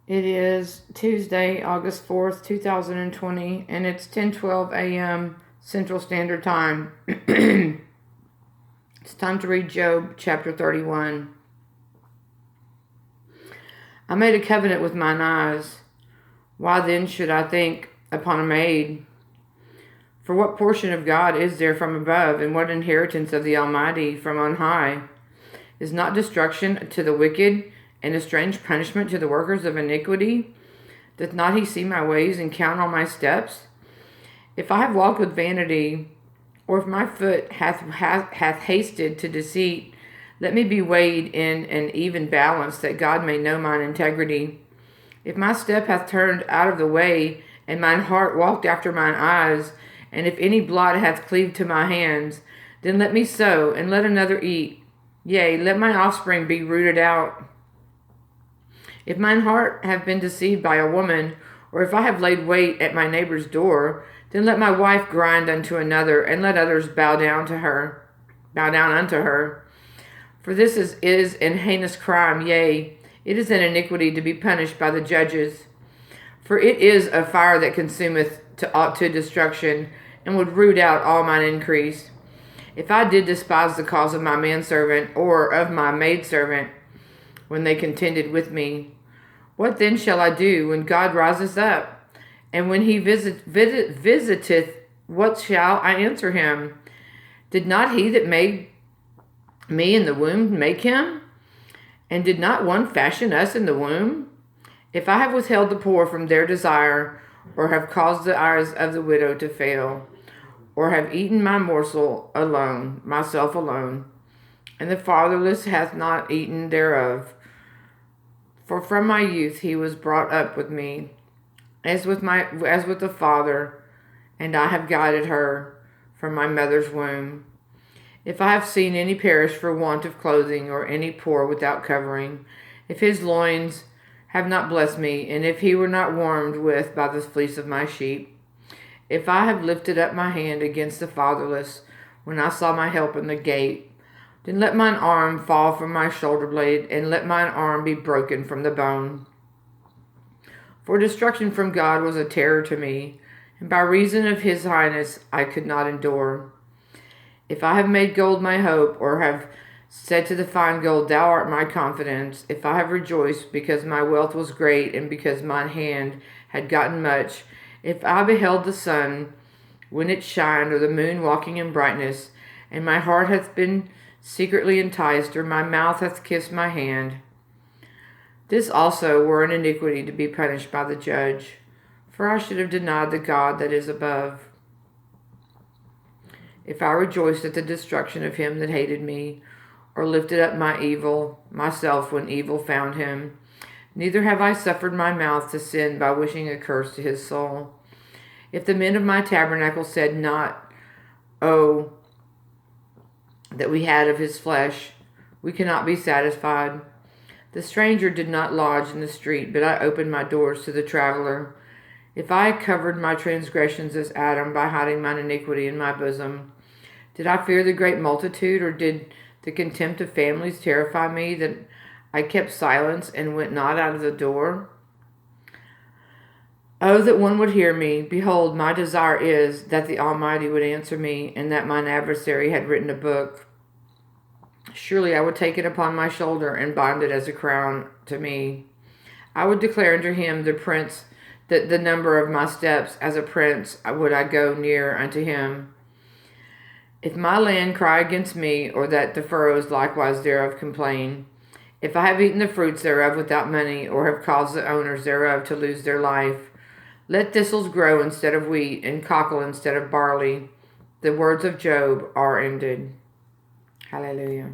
It is Tuesday, August 4th, 2020, and it's 10:12 a.m. Central Standard Time. It's time to read Job chapter 31. I made a covenant with mine eyes. Why then should I think upon a maid? For what portion of God is there from above, and what inheritance of the Almighty from on high? Is not destruction to the wicked, and a strange punishment to the workers of iniquity? Doth not he see my ways and count all my steps? If I have walked with vanity, or if my foot hath hasted to deceit, let me be weighed in an even balance, that God may know mine integrity. If my step hath turned out of the way, and mine heart walked after mine eyes, and if any blot hath cleaved to my hands, then let me sow, and let another eat. Yea, let my offspring be rooted out. If mine heart have been deceived by a woman, or if I have laid wait at my neighbor's door, then let my wife grind unto another, and let others bow down unto her. For this is an heinous crime, yea, it is an iniquity to be punished by the judges. For it is a fire that consumeth to destruction, and would root out all mine increase. If I did despise the cause of my manservant, or of my maidservant, when they contended with me, what then shall I do when God riseth up? And when he visiteth, what shall I answer him? Did not he that made me in the womb make him? And did not one fashion us in the womb? If I have withheld the poor from their desire, or have caused the eyes of the widow to fail, or have eaten my morsel alone, myself alone, and the fatherless hath not eaten thereof. For from my youth he was brought up with me, as with a father, and I have guided her from my mother's womb. If I have seen any perish for want of clothing, or any poor without covering, if his loins have not blessed me, and if he were not warmed with by the fleece of my sheep, if I have lifted up my hand against the fatherless, when I saw my help in the gate, then let mine arm fall from my shoulder blade, and let mine arm be broken from the bone. For destruction from God was a terror to me, and by reason of his highness I could not endure. If I have made gold my hope, or have said to the fine gold, Thou art my confidence, if I have rejoiced because my wealth was great, and because mine hand had gotten much, if I beheld the sun when it shined, or the moon walking in brightness, and my heart hath been secretly enticed, or my mouth hath kissed my hand, this also were an iniquity to be punished by the judge, for I should have denied the God that is above. If I rejoiced at the destruction of him that hated me, or lifted up myself when evil found him, neither have I suffered my mouth to sin by wishing a curse to his soul. If the men of my tabernacle said not, Oh, that we had of his flesh, we cannot be satisfied. The stranger did not lodge in the street, but I opened my doors to the traveler. If I covered my transgressions as Adam by hiding mine iniquity in my bosom, did I fear the great multitude, or did the contempt of families terrify me, that I kept silence and went not out of the door? Oh, that one would hear me. Behold, my desire is that the Almighty would answer me, and that mine adversary had written a book. Surely I would take it upon my shoulder, and bind it as a crown to me. I would declare unto him the number of my steps, as a prince would I go near unto him. If my land cry against me, or that the furrows likewise thereof complain, if I have eaten the fruits thereof without money, or have caused the owners thereof to lose their life, let thistles grow instead of wheat, and cockle instead of barley. The words of Job are ended. Hallelujah.